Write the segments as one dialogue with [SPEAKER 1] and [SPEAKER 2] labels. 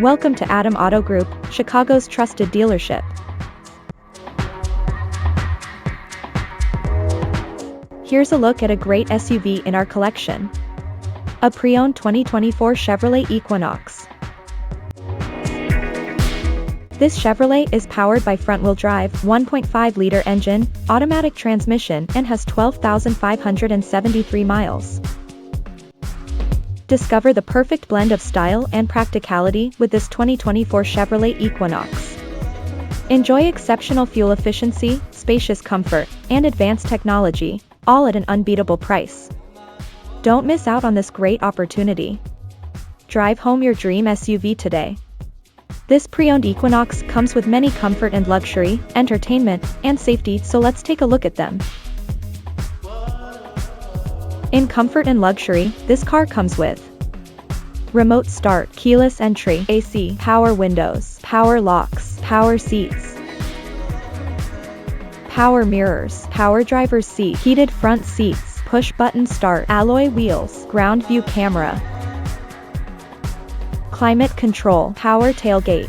[SPEAKER 1] Welcome to Adam Auto Group, Chicago's trusted dealership. Here's a look at a great SUV in our collection. A pre-owned 2024 Chevrolet Equinox. This Chevrolet is powered by front-wheel drive, 1.5-liter engine, automatic transmission, and has 12,573 miles. Discover the perfect blend of style and practicality with this 2024 Chevrolet Equinox. Enjoy exceptional fuel efficiency, spacious comfort, and advanced technology, all at an unbeatable price. Don't miss out on this great opportunity. Drive home your dream SUV today. This pre-owned Equinox comes with many comfort and luxury, entertainment, and safety, so let's take a look at them. In comfort and luxury, this car comes with remote start, keyless entry, AC, power windows, power locks, power seats, power mirrors, power driver's seat, heated front seats, push-button start, alloy wheels, ground view camera, climate control, power tailgate.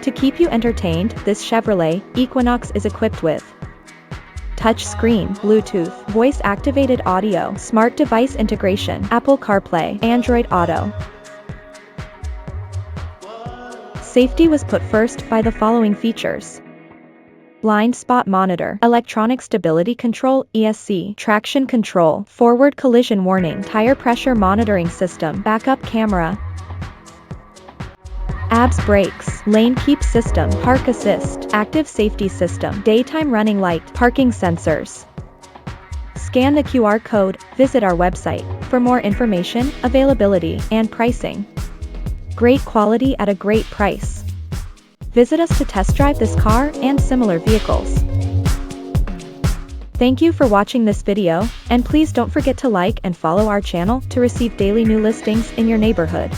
[SPEAKER 1] To keep you entertained, this Chevrolet Equinox is equipped with touchscreen, Bluetooth, voice-activated audio, smart device integration, Apple CarPlay, Android Auto. Safety was put first by the following features: blind spot monitor, electronic stability control, ESC, traction control, forward collision warning, tire pressure monitoring system, backup camera, ABS brakes, lane keep system, park assist, active safety system, daytime running light, parking sensors. Scan the QR code, visit our website for more information, availability, and pricing. Great quality at a great price. Visit us to test drive this car and similar vehicles. Thank you for watching this video, and please don't forget to like and follow our channel to receive daily new listings in your neighborhood.